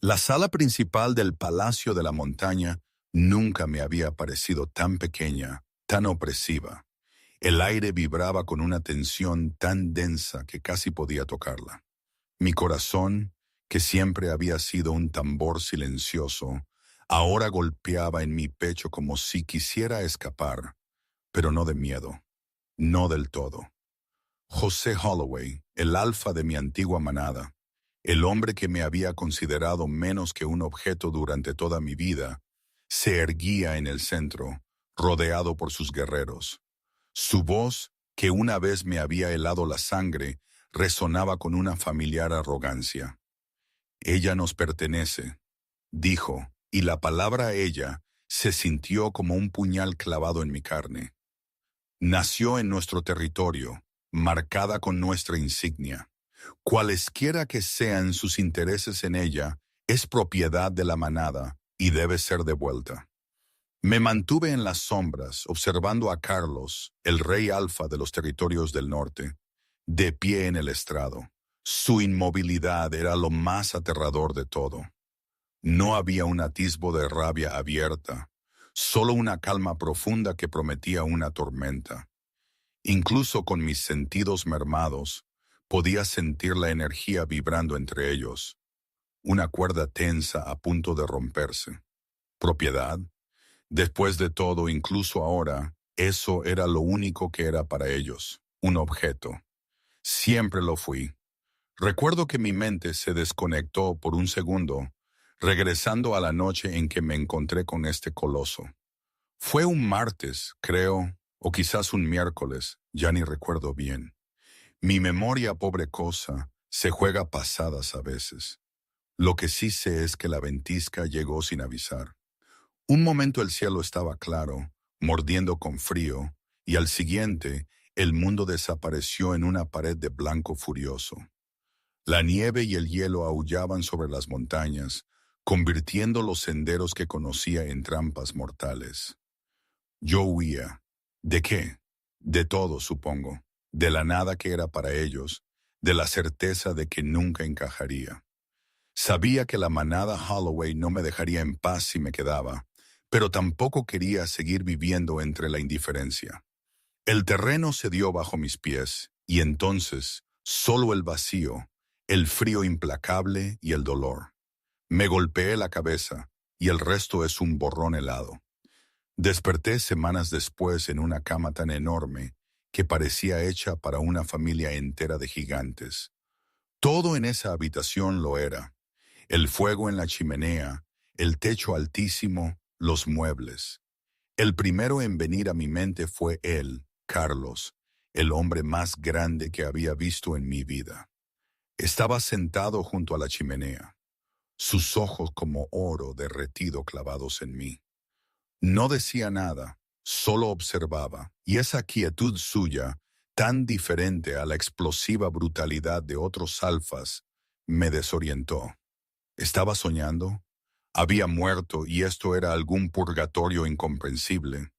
La sala principal del Palacio de la Montaña nunca me había parecido tan pequeña, tan opresiva. El aire vibraba con una tensión tan densa que casi podía tocarla. Mi corazón, que siempre había sido un tambor silencioso, ahora golpeaba en mi pecho como si quisiera escapar, pero no de miedo, no del todo. José Holloway, el alfa de mi antigua manada, el hombre que me había considerado menos que un objeto durante toda mi vida, se erguía en el centro, rodeado por sus guerreros. Su voz, que una vez me había helado la sangre, resonaba con una familiar arrogancia. Ella nos pertenece, dijo, y la palabra ella se sintió como un puñal clavado en mi carne. Nació en nuestro territorio, marcada con nuestra insignia. Cualesquiera que sean sus intereses en ella, es propiedad de la manada y debe ser devuelta. Me mantuve en las sombras, observando a Carlos, el rey alfa de los territorios del norte, de pie en el estrado. Su inmovilidad era lo más aterrador de todo. No había un atisbo de rabia abierta, solo una calma profunda que prometía una tormenta. Incluso con mis sentidos mermados, podía sentir la energía vibrando entre ellos, una cuerda tensa a punto de romperse. ¿Propiedad? Después de todo, incluso ahora, eso era lo único que era para ellos, un objeto. Siempre lo fui. Recuerdo que mi mente se desconectó por un segundo, regresando a la noche en que me encontré con este coloso. Fue un martes, creo, o quizás un miércoles, ya ni recuerdo bien. Mi memoria, pobre cosa, se juega pasadas a veces. Lo que sí sé es que la ventisca llegó sin avisar. Un momento el cielo estaba claro, mordiendo con frío, y al siguiente, el mundo desapareció en una pared de blanco furioso. La nieve y el hielo aullaban sobre las montañas, convirtiendo los senderos que conocía en trampas mortales. Yo huía. ¿De qué? De todo, supongo. De la nada que era para ellos, de la certeza de que nunca encajaría. Sabía que la manada Holloway no me dejaría en paz si me quedaba, pero tampoco quería seguir viviendo entre la indiferencia. El terreno cedió bajo mis pies, y entonces, solo el vacío, el frío implacable y el dolor. Me golpeé la cabeza, y el resto es un borrón helado. Desperté semanas después en una cama tan enorme que parecía hecha para una familia entera de gigantes. Todo en esa habitación lo era. El fuego en la chimenea, el techo altísimo, los muebles. El primero en venir a mi mente fue él, Carlos, el hombre más grande que había visto en mi vida. Estaba sentado junto a la chimenea, sus ojos como oro derretido clavados en mí. No decía nada, solo observaba, y esa quietud suya, tan diferente a la explosiva brutalidad de otros alfas, me desorientó. ¿Estaba soñando? Había muerto y esto era algún purgatorio incomprensible.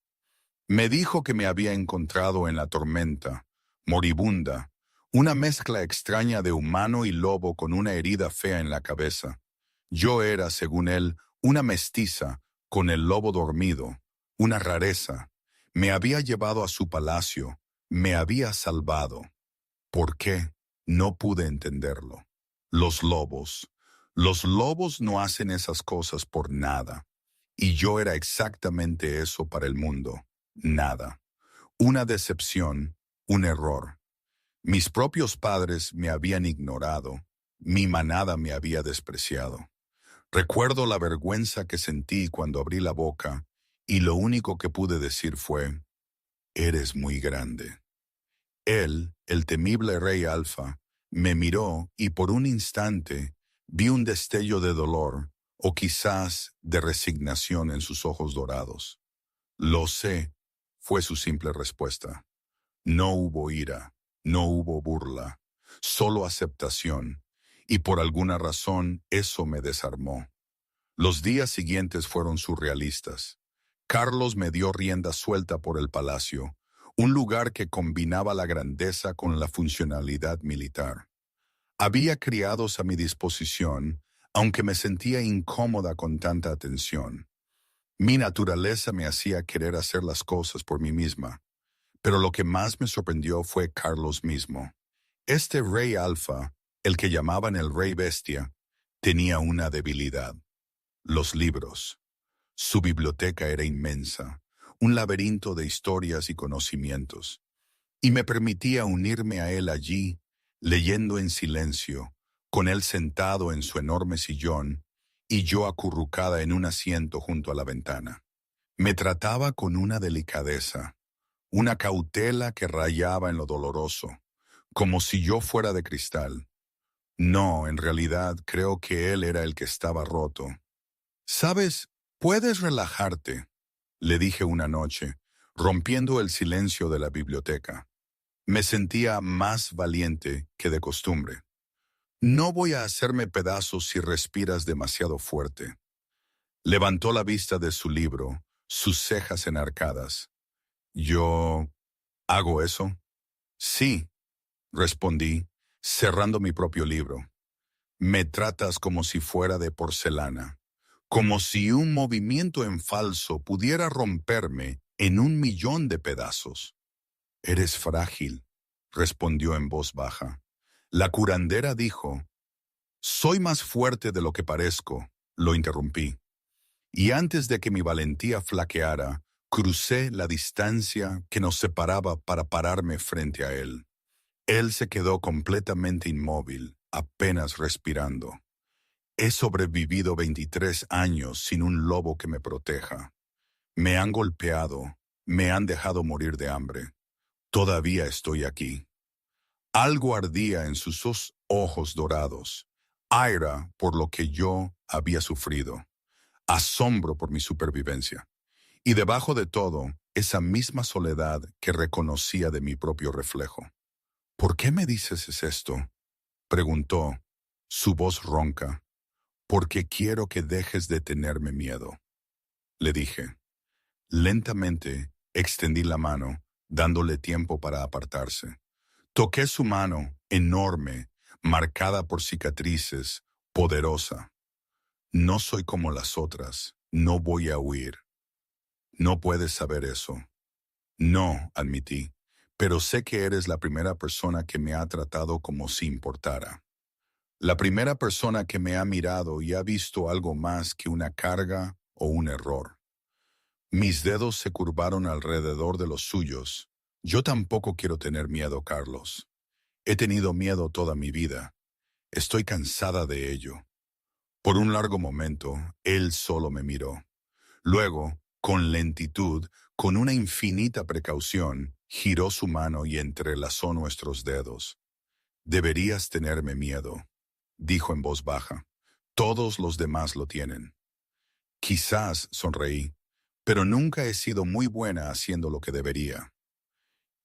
Me dijo que me había encontrado en la tormenta, moribunda, una mezcla extraña de humano y lobo con una herida fea en la cabeza. Yo era, según él, una mestiza, con el lobo dormido, una rareza. Me había llevado a su palacio, me había salvado. ¿Por qué? No pude entenderlo. Los lobos. Los lobos no hacen esas cosas por nada. Y yo era exactamente eso para el mundo. Nada. Una decepción, un error. Mis propios padres me habían ignorado. Mi manada me había despreciado. Recuerdo la vergüenza que sentí cuando abrí la boca y lo único que pude decir fue, «Eres muy grande». Él, el temible rey Alfa, me miró y por un instante vi un destello de dolor o quizás de resignación en sus ojos dorados. «Lo sé», fue su simple respuesta. No hubo ira, no hubo burla, solo aceptación, y por alguna razón eso me desarmó. Los días siguientes fueron surrealistas. Carlos me dio rienda suelta por el palacio, un lugar que combinaba la grandeza con la funcionalidad militar. Había criados a mi disposición, aunque me sentía incómoda con tanta atención. Mi naturaleza me hacía querer hacer las cosas por mí misma, pero lo que más me sorprendió fue Carlos mismo. Este rey alfa, el que llamaban el rey bestia, tenía una debilidad: los libros. Su biblioteca era inmensa, un laberinto de historias y conocimientos, y me permitía unirme a él allí, leyendo en silencio, con él sentado en su enorme sillón y yo acurrucada en un asiento junto a la ventana. Me trataba con una delicadeza, una cautela que rayaba en lo doloroso, como si yo fuera de cristal. No, en realidad creo que él era el que estaba roto. «¿Sabes? Puedes relajarte», le dije una noche, rompiendo el silencio de la biblioteca. Me sentía más valiente que de costumbre. «No voy a hacerme pedazos si respiras demasiado fuerte». Levantó la vista de su libro, sus cejas enarcadas. «¿Yo hago eso?» «Sí», respondí, cerrando mi propio libro. «Me tratas como si fuera de porcelana, como si un movimiento en falso pudiera romperme en 1.000.000 de pedazos». «Eres frágil», respondió en voz baja. La curandera dijo: «Soy más fuerte de lo que parezco», lo interrumpí. Y antes de que mi valentía flaqueara, crucé la distancia que nos separaba para pararme frente a él. Él se quedó completamente inmóvil, apenas respirando. He sobrevivido 23 años sin un lobo que me proteja. Me han golpeado, me han dejado morir de hambre. Todavía estoy aquí. Algo ardía en sus dos ojos dorados, ira por lo que yo había sufrido, asombro por mi supervivencia, y debajo de todo, esa misma soledad que reconocía de mi propio reflejo. «¿Por qué me dices esto?», preguntó, su voz ronca. «Porque quiero que dejes de tenerme miedo», le dije. Lentamente extendí la mano, dándole tiempo para apartarse. Toqué su mano, enorme, marcada por cicatrices, poderosa. «No soy como las otras, no voy a huir». «No puedes saber eso». «No», admití, «pero sé que eres la primera persona que me ha tratado como si importara. La primera persona que me ha mirado y ha visto algo más que una carga o un error». Mis dedos se curvaron alrededor de los suyos. «Yo tampoco quiero tener miedo, Carlos. He tenido miedo toda mi vida. Estoy cansada de ello». Por un largo momento, él solo me miró. Luego, con lentitud, con una infinita precaución, giró su mano y entrelazó nuestros dedos. «Deberías tenerme miedo», dijo en voz baja. «Todos los demás lo tienen». «Quizás», sonreí, «pero nunca he sido muy buena haciendo lo que debería».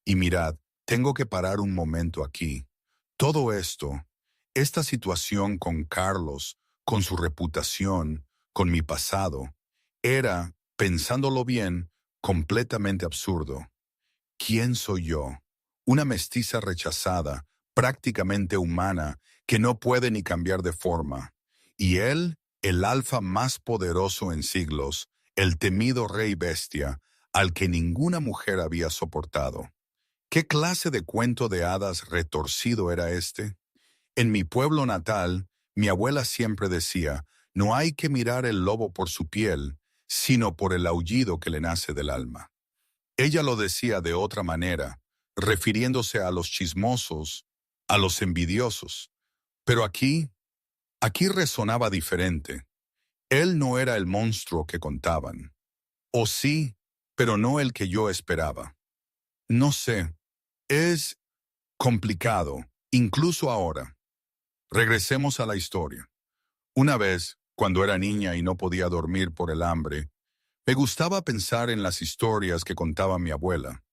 «Y mirad, tengo que parar un momento aquí. Todo esto, esta situación con Carlos, con su reputación, con mi pasado, era, pensándolo bien, completamente absurdo. ¿Quién soy yo? Una mestiza rechazada, prácticamente humana, que no puede ni cambiar de forma. Y él, el alfa más poderoso en siglos, el temido rey bestia, al que ninguna mujer había soportado. ¿Qué clase de cuento de hadas retorcido era este? En mi pueblo natal, mi abuela siempre decía: «No hay que mirar el lobo por su piel, sino por el aullido que le nace del alma». Ella lo decía de otra manera, refiriéndose a los chismosos, a los envidiosos. Pero aquí resonaba diferente. Él no era el monstruo que contaban. O sí, pero no el que yo esperaba. No sé, es complicado, incluso ahora. Regresemos a la historia. Una vez, cuando era niña y no podía dormir por el hambre, me gustaba pensar en las historias que contaba mi abuela.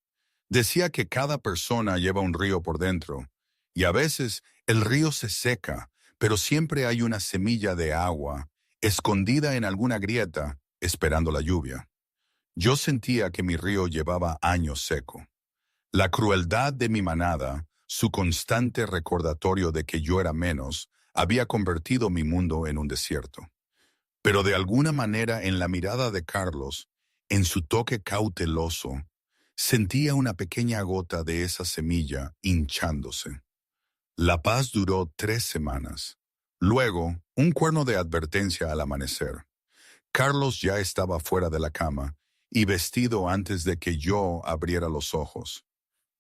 Decía que cada persona lleva un río por dentro, y a veces el río se seca, pero siempre hay una semilla de agua escondida en alguna grieta, esperando la lluvia. Yo sentía que mi río llevaba años seco. La crueldad de mi manada, su constante recordatorio de que yo era menos, había convertido mi mundo en un desierto. Pero de alguna manera en la mirada de Carlos, en su toque cauteloso, sentía una pequeña gota de esa semilla hinchándose. La paz duró 3 semanas. Luego, un cuerno de advertencia al amanecer. Carlos ya estaba fuera de la cama y vestido antes de que yo abriera los ojos.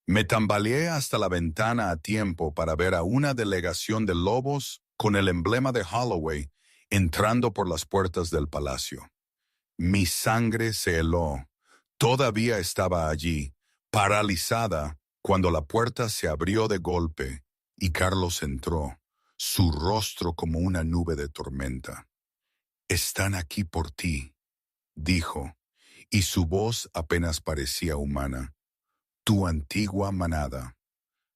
Me tambaleé hasta la ventana a tiempo para ver a una delegación de lobos con el emblema de Holloway entrando por las puertas del palacio. Mi sangre se heló. Todavía estaba allí, paralizada, cuando la puerta se abrió de golpe y Carlos entró, su rostro como una nube de tormenta. «Están aquí por ti», dijo, y su voz apenas parecía humana. «Tu antigua manada.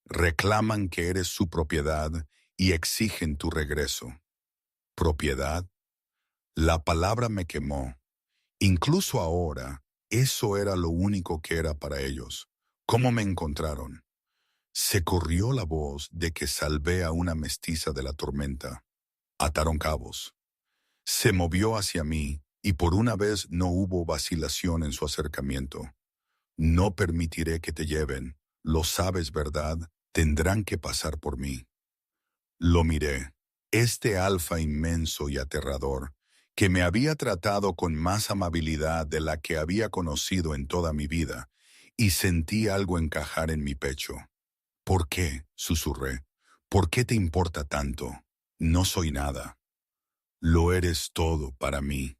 Reclaman que eres su propiedad y exigen tu regreso». ¿Propiedad? La palabra me quemó. Incluso ahora, eso era lo único que era para ellos. ¿Cómo me encontraron? Se corrió la voz de que salvé a una mestiza de la tormenta. Ataron cabos. Se movió hacia mí y por una vez no hubo vacilación en su acercamiento. «No permitiré que te lleven. Lo sabes, ¿verdad? Tendrán que pasar por mí». Lo miré. Este alfa inmenso y aterrador, que me había tratado con más amabilidad de la que había conocido en toda mi vida, y sentí algo encajar en mi pecho. «¿Por qué?», susurré. «¿Por qué te importa tanto? No soy nada». «Lo eres todo para mí».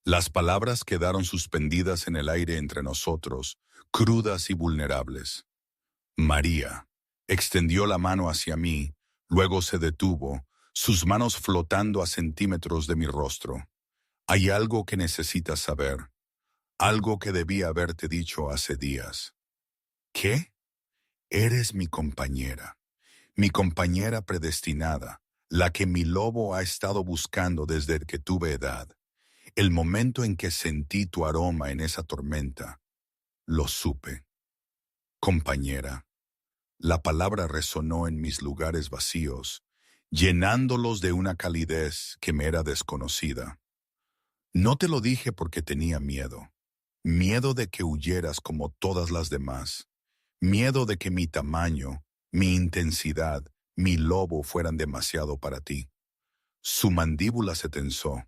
Las palabras quedaron suspendidas en el aire entre nosotros, crudas y vulnerables. María extendió la mano hacia mí, luego se detuvo, sus manos flotando a centímetros de mi rostro. «Hay algo que necesitas saber, algo que debía haberte dicho hace días». «¿Qué?» «Eres mi compañera predestinada, la que mi lobo ha estado buscando desde que tuve edad. El momento en que sentí tu aroma en esa tormenta, lo supe». «Compañera». La palabra resonó en mis lugares vacíos, llenándolos de una calidez que me era desconocida. «No te lo dije porque tenía miedo. Miedo de que huyeras como todas las demás. Miedo de que mi tamaño, mi intensidad, mi lobo fueran demasiado para ti». Su mandíbula se tensó.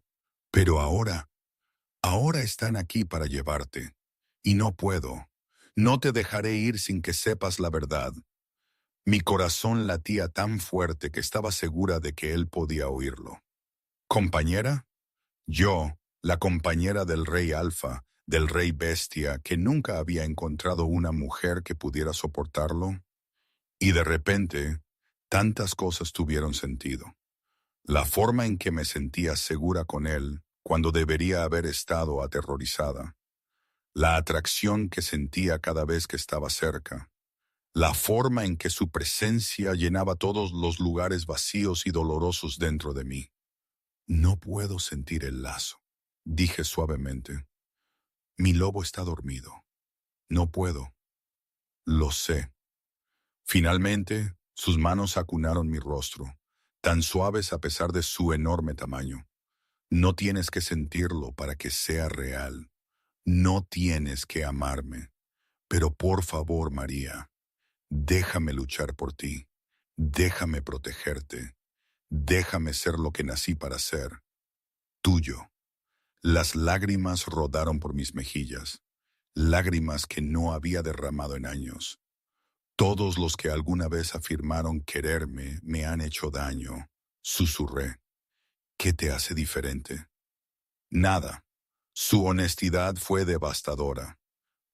«Pero ahora están aquí para llevarte. Y no puedo. No te dejaré ir sin que sepas la verdad». Mi corazón latía tan fuerte que estaba segura de que él podía oírlo. «¿Compañera?» Yo, la compañera del rey Alfa, del rey Bestia, que nunca había encontrado una mujer que pudiera soportarlo. Y de repente, tantas cosas tuvieron sentido. La forma en que me sentía segura con él, cuando debería haber estado aterrorizada. La atracción que sentía cada vez que estaba cerca. La forma en que su presencia llenaba todos los lugares vacíos y dolorosos dentro de mí. «No puedo sentir el lazo», dije suavemente. «Mi lobo está dormido. No puedo». «Lo sé». Finalmente, sus manos acunaron mi rostro, tan suaves a pesar de su enorme tamaño. «No tienes que sentirlo para que sea real. No tienes que amarme. Pero por favor, María, déjame luchar por ti. Déjame protegerte. Déjame ser lo que nací para ser. Tuyo». Las lágrimas rodaron por mis mejillas, lágrimas que no había derramado en años. «Todos los que alguna vez afirmaron quererme me han hecho daño», susurré. «¿Qué te hace diferente?» «Nada». Su honestidad fue devastadora.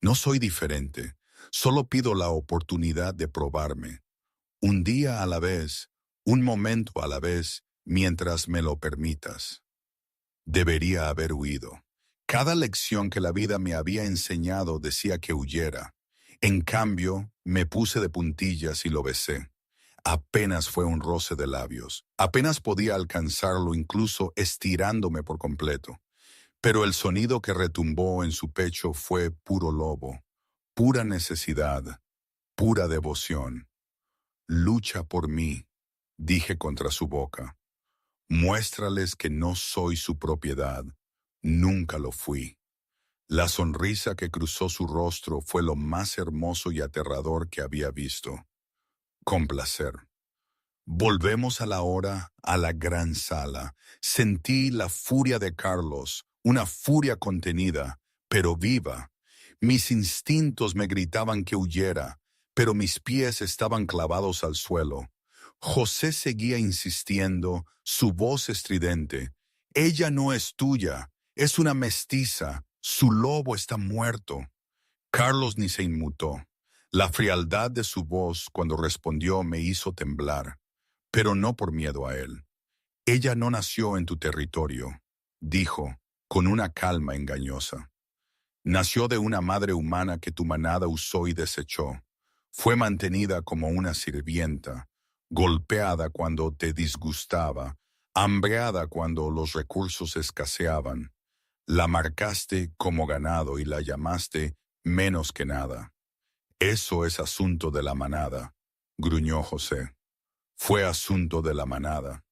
«No soy diferente, solo pido la oportunidad de probarme. Un día a la vez, un momento a la vez, mientras me lo permitas». Debería haber huido. Cada lección que la vida me había enseñado decía que huyera. En cambio, me puse de puntillas y lo besé. Apenas fue un roce de labios. Apenas podía alcanzarlo incluso estirándome por completo. Pero el sonido que retumbó en su pecho fue puro lobo, pura necesidad, pura devoción. «Lucha por mí», dije contra su boca. Muéstrales que no soy su propiedad. Nunca lo fui. La sonrisa que cruzó su rostro fue lo más hermoso y aterrador que había visto. Con placer. Volvemos a la hora, a la gran sala. Sentí la furia de Carlos, una furia contenida, pero viva. Mis instintos me gritaban que huyera, pero mis pies estaban clavados al suelo. José seguía insistiendo, su voz estridente. Ella no es tuya, es una mestiza, su lobo está muerto. Carlos ni se inmutó. La frialdad de su voz cuando respondió me hizo temblar, pero no por miedo a él. Ella no nació en tu territorio, dijo, con una calma engañosa. Nació de una madre humana que tu manada usó y desechó. Fue mantenida como una sirvienta, golpeada cuando te disgustaba, hambreada cuando los recursos escaseaban. La marcaste como ganado y la llamaste menos que nada. Eso es asunto de la manada, gruñó José. Fue asunto de la manada,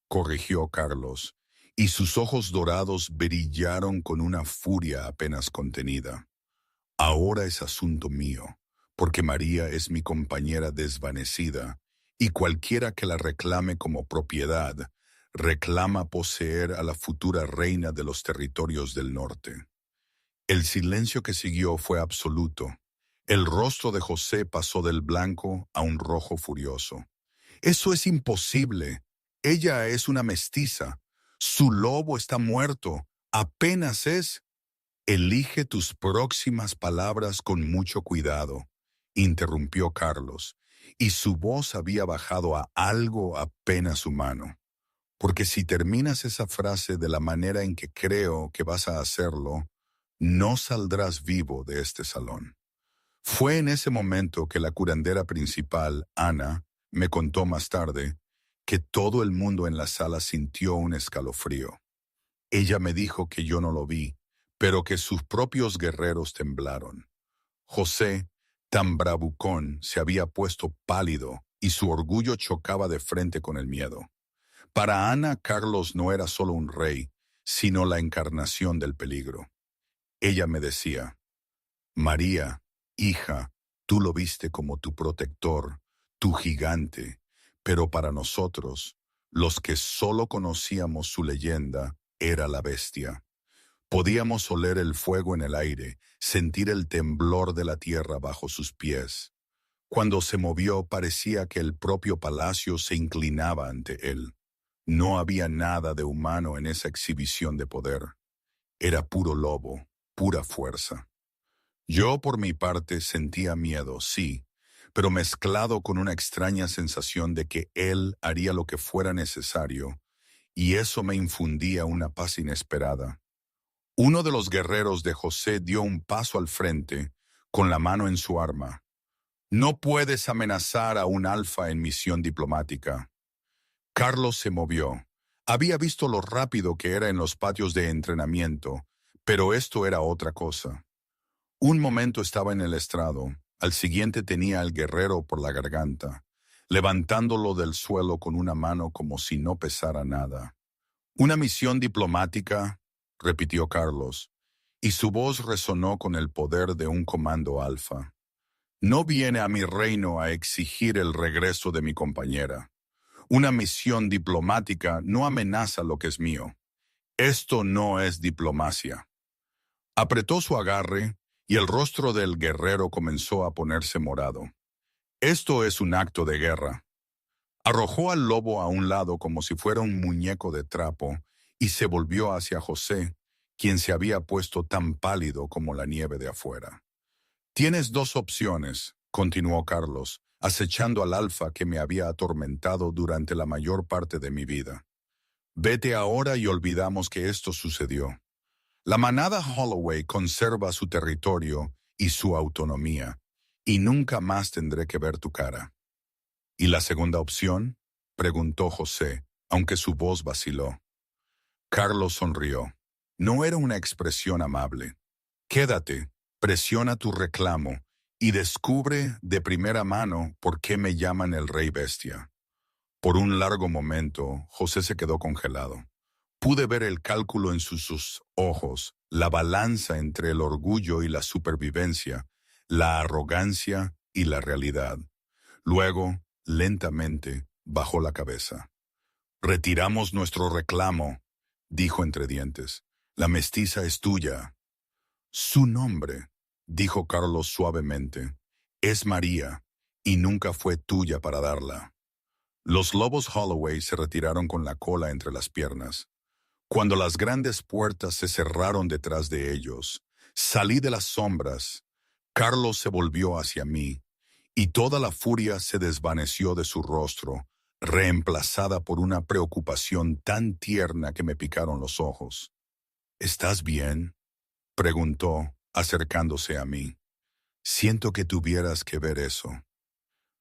corrigió Carlos, y sus ojos dorados brillaron con una furia apenas contenida. Ahora es asunto mío, porque María es mi compañera desvanecida, y cualquiera que la reclame como propiedad, reclama poseer a la futura reina de los territorios del norte. El silencio que siguió fue absoluto. El rostro de José pasó del blanco a un rojo furioso. Eso es imposible. Ella es una mestiza. Su lobo está muerto. Apenas es. Elige tus próximas palabras con mucho cuidado, interrumpió Carlos, y su voz había bajado a algo apenas humano. Porque si terminas esa frase de la manera en que creo que vas a hacerlo, no saldrás vivo de este salón. Fue en ese momento que la curandera principal, Ana, me contó más tarde que todo el mundo en la sala sintió un escalofrío. Ella me dijo que yo no lo vi, pero que sus propios guerreros temblaron. José, tan bravucón, se había puesto pálido y su orgullo chocaba de frente con el miedo. Para Ana, Carlos no era solo un rey, sino la encarnación del peligro. Ella me decía, María, hija, tú lo viste como tu protector, tu gigante, pero para nosotros, los que solo conocíamos su leyenda, era la bestia. Podíamos oler el fuego en el aire, sentir el temblor de la tierra bajo sus pies. Cuando se movió parecía que el propio palacio se inclinaba ante él. No había nada de humano en esa exhibición de poder. Era puro lobo, pura fuerza. Yo, por mi parte, sentía miedo, sí, pero mezclado con una extraña sensación de que él haría lo que fuera necesario, y eso me infundía una paz inesperada. Uno de los guerreros de José dio un paso al frente, con la mano en su arma. No puedes amenazar a un alfa en misión diplomática. Carlos se movió. Había visto lo rápido que era en los patios de entrenamiento, pero esto era otra cosa. Un momento estaba en el estrado, al siguiente tenía al guerrero por la garganta, levantándolo del suelo con una mano como si no pesara nada. Una misión diplomática, repitió Carlos, y su voz resonó con el poder de un comando alfa. No viene a mi reino a exigir el regreso de mi compañera. Una misión diplomática no amenaza lo que es mío. Esto no es diplomacia. Apretó su agarre y el rostro del guerrero comenzó a ponerse morado. Esto es un acto de guerra. Arrojó al lobo a un lado como si fuera un muñeco de trapo y se volvió hacia José, quien se había puesto tan pálido como la nieve de afuera. Tienes dos opciones, continuó Carlos, acechando al alfa que me había atormentado durante la mayor parte de mi vida. Vete ahora y olvidamos que esto sucedió. La manada Holloway conserva su territorio y su autonomía, y nunca más tendré que ver tu cara. ¿Y la segunda opción? Preguntó José, aunque su voz vaciló. Carlos sonrió. No era una expresión amable. Quédate, presiona tu reclamo y descubre de primera mano por qué me llaman el Rey Bestia. Por un largo momento, José se quedó congelado. Pude ver el cálculo en sus ojos, la balanza entre el orgullo y la supervivencia, la arrogancia y la realidad. Luego, lentamente, bajó la cabeza. «Retiramos nuestro reclamo», dijo entre dientes. «La mestiza es tuya». «Su nombre», dijo Carlos suavemente, «es María, y nunca fue tuya para darla». Los lobos Holloway se retiraron con la cola entre las piernas. Cuando las grandes puertas se cerraron detrás de ellos, salí de las sombras. Carlos se volvió hacia mí, y toda la furia se desvaneció de su rostro, reemplazada por una preocupación tan tierna que me picaron los ojos. «¿Estás bien?», preguntó, acercándose a mí. «Siento que tuvieras que ver eso».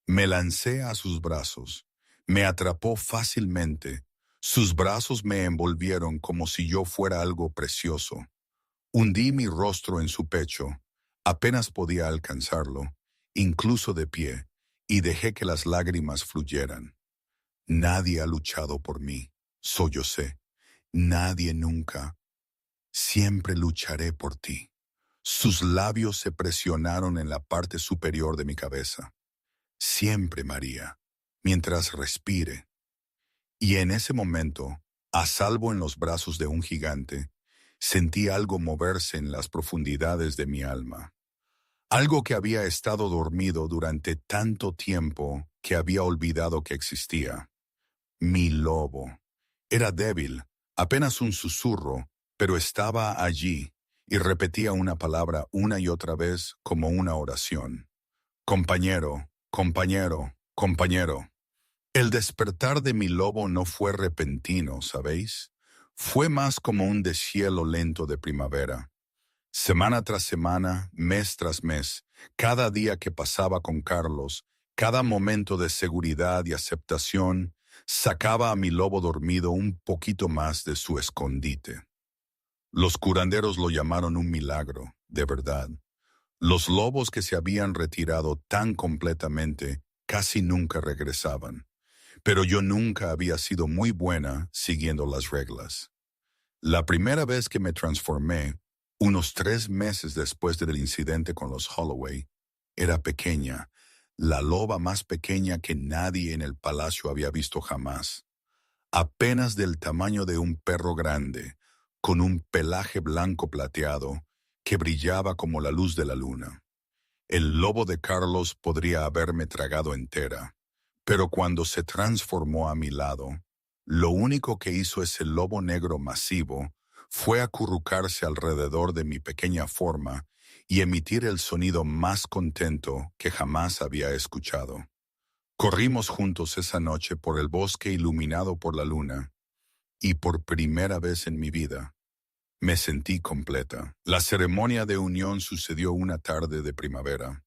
Me lancé a sus brazos. Me atrapó fácilmente. Sus brazos me envolvieron como si yo fuera algo precioso. Hundí mi rostro en su pecho. Apenas podía alcanzarlo, incluso de pie, y dejé que las lágrimas fluyeran. «Nadie ha luchado por mí», sollocé. «Nadie nunca. Siempre lucharé por ti». Sus labios se presionaron en la parte superior de mi cabeza. «Siempre, María, mientras respire». Y en ese momento, a salvo en los brazos de un gigante, sentí algo moverse en las profundidades de mi alma. Algo que había estado dormido durante tanto tiempo que había olvidado que existía. Mi lobo. Era débil, apenas un susurro, pero estaba allí y repetía una palabra una y otra vez como una oración. «Compañero, compañero, compañero». El despertar de mi lobo no fue repentino, ¿sabéis? Fue más como un deshielo lento de primavera. Semana tras semana, mes tras mes, cada día que pasaba con Carlos, cada momento de seguridad y aceptación, sacaba a mi lobo dormido un poquito más de su escondite. Los curanderos lo llamaron un milagro, de verdad. Los lobos que se habían retirado tan completamente casi nunca regresaban. Pero yo nunca había sido muy buena siguiendo las reglas. La primera vez que me transformé, unos 3 meses después del incidente con los Holloway, era pequeña, la loba más pequeña que nadie en el palacio había visto jamás. Apenas del tamaño de un perro grande, con un pelaje blanco plateado que brillaba como la luz de la luna. El lobo de Carlos podría haberme tragado entera. Pero cuando se transformó a mi lado, lo único que hizo ese lobo negro masivo fue acurrucarse alrededor de mi pequeña forma y emitir el sonido más contento que jamás había escuchado. Corrimos juntos esa noche por el bosque iluminado por la luna, y por primera vez en mi vida, me sentí completa. La ceremonia de unión sucedió una tarde de primavera,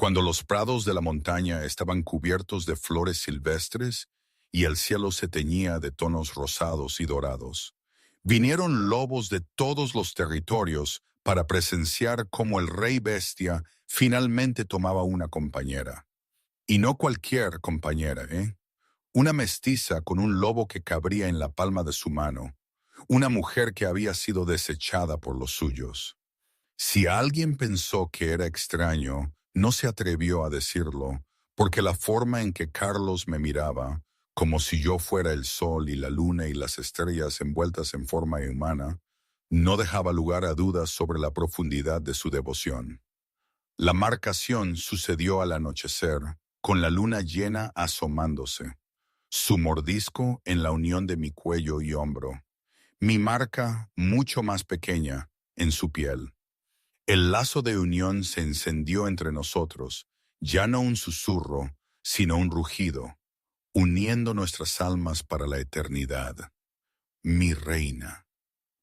cuando los prados de la montaña estaban cubiertos de flores silvestres y el cielo se teñía de tonos rosados y dorados. Vinieron lobos de todos los territorios para presenciar cómo el rey bestia finalmente tomaba una compañera. Y no cualquier compañera, ¿eh? Una mestiza con un lobo que cabría en la palma de su mano, una mujer que había sido desechada por los suyos. Si alguien pensó que era extraño, no se atrevió a decirlo, porque la forma en que Carlos me miraba, como si yo fuera el sol y la luna y las estrellas envueltas en forma humana, no dejaba lugar a dudas sobre la profundidad de su devoción. La marcación sucedió al anochecer, con la luna llena asomándose, su mordisco en la unión de mi cuello y hombro, mi marca mucho más pequeña en su piel. El lazo de unión se encendió entre nosotros, ya no un susurro, sino un rugido, uniendo nuestras almas para la eternidad. «Mi reina»,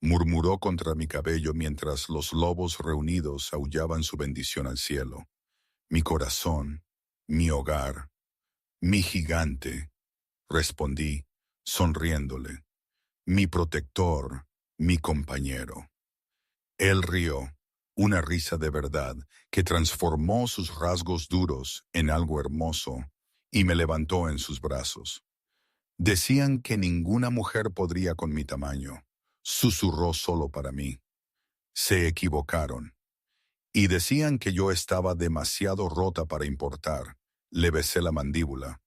murmuró contra mi cabello mientras los lobos reunidos aullaban su bendición al cielo. «Mi corazón, mi hogar, mi gigante», respondí, sonriéndole. «Mi protector, mi compañero». Él rió, una risa de verdad que transformó sus rasgos duros en algo hermoso, y me levantó en sus brazos. Decían que ninguna mujer podría con mi tamaño. Susurró solo para mí. Se equivocaron. Y decían que yo estaba demasiado rota para importar. Le besé la mandíbula.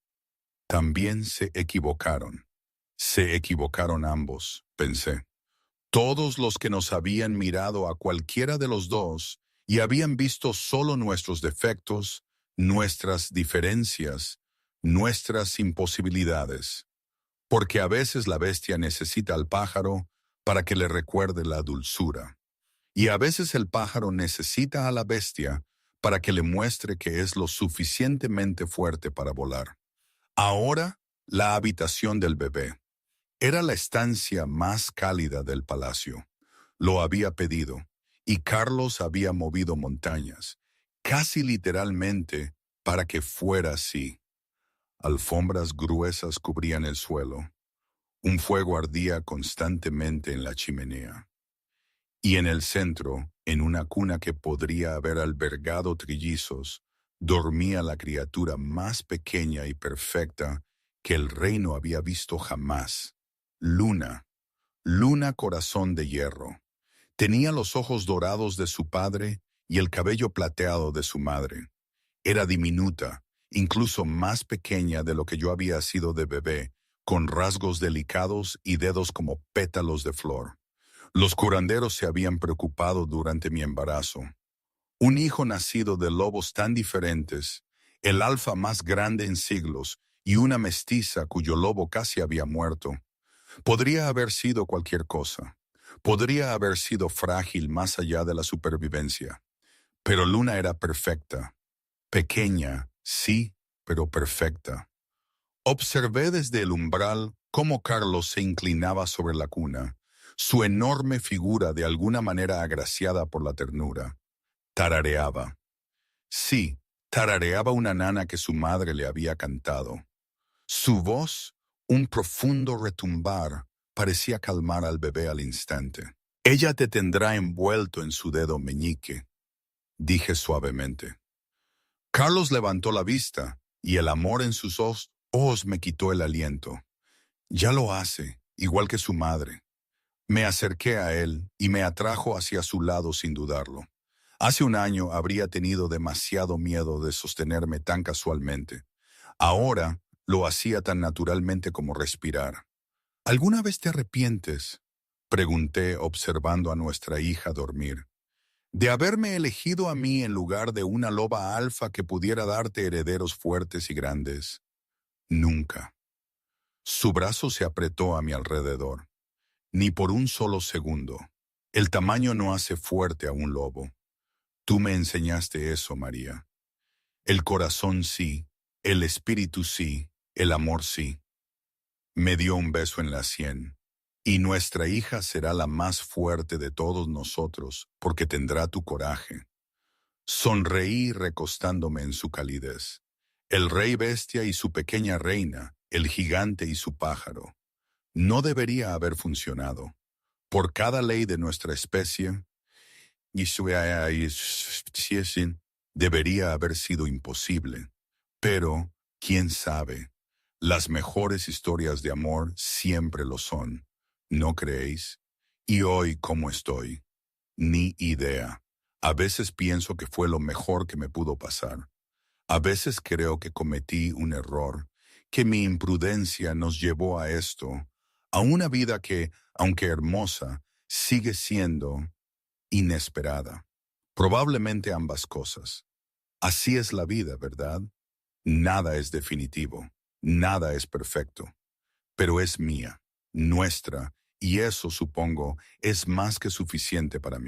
También se equivocaron. Se equivocaron ambos, pensé. Todos los que nos habían mirado a cualquiera de los dos y habían visto solo nuestros defectos, nuestras diferencias, nuestras imposibilidades. Porque a veces la bestia necesita al pájaro para que le recuerde la dulzura. Y a veces el pájaro necesita a la bestia para que le muestre que es lo suficientemente fuerte para volar. Ahora, la habitación del bebé. Era la estancia más cálida del palacio. Lo había pedido, y Carlos había movido montañas, casi literalmente, para que fuera así. Alfombras gruesas cubrían el suelo. Un fuego ardía constantemente en la chimenea. Y en el centro, en una cuna que podría haber albergado trillizos, dormía la criatura más pequeña y perfecta que el reino había visto jamás. Luna, Luna corazón de hierro. Tenía los ojos dorados de su padre y el cabello plateado de su madre. Era diminuta, incluso más pequeña de lo que yo había sido de bebé, con rasgos delicados y dedos como pétalos de flor. Los curanderos se habían preocupado durante mi embarazo. Un hijo nacido de lobos tan diferentes, el alfa más grande en siglos y una mestiza cuyo lobo casi había muerto. Podría haber sido cualquier cosa. Podría haber sido frágil más allá de la supervivencia. Pero Luna era perfecta. Pequeña, sí, pero perfecta. Observé desde el umbral cómo Carlos se inclinaba sobre la cuna, su enorme figura de alguna manera agraciada por la ternura. Tarareaba. Sí, tarareaba una nana que su madre le había cantado. Su voz, un profundo retumbar, parecía calmar al bebé al instante. Ella te tendrá envuelto en su dedo meñique, dije suavemente. Carlos levantó la vista, y el amor en sus ojos me quitó el aliento. Ya lo hace, igual que su madre. Me acerqué a él y me atrajo hacia su lado sin dudarlo. Hace un año habría tenido demasiado miedo de sostenerme tan casualmente. Ahora lo hacía tan naturalmente como respirar. ¿Alguna vez te arrepientes?, pregunté observando a nuestra hija dormir, de haberme elegido a mí en lugar de una loba alfa que pudiera darte herederos fuertes y grandes. Nunca. Su brazo se apretó a mi alrededor. Ni por un solo segundo. El tamaño no hace fuerte a un lobo. Tú me enseñaste eso, María. El corazón sí, el espíritu sí, el amor sí. Me dio un beso en la sien. Y nuestra hija será la más fuerte de todos nosotros, porque tendrá tu coraje. Sonreí recostándome en su calidez. El rey bestia y su pequeña reina, el gigante y su pájaro. No debería haber funcionado. Por cada ley de nuestra especie, debería haber sido imposible. Pero, quién sabe, las mejores historias de amor siempre lo son. ¿No creéis? Y hoy, ¿cómo estoy? Ni idea. A veces pienso que fue lo mejor que me pudo pasar. A veces creo que cometí un error, que mi imprudencia nos llevó a esto, a una vida que, aunque hermosa, sigue siendo inesperada. Probablemente ambas cosas. Así es la vida, ¿verdad? Nada es definitivo, nada es perfecto, pero es mía, nuestra, y eso, supongo, es más que suficiente para mí.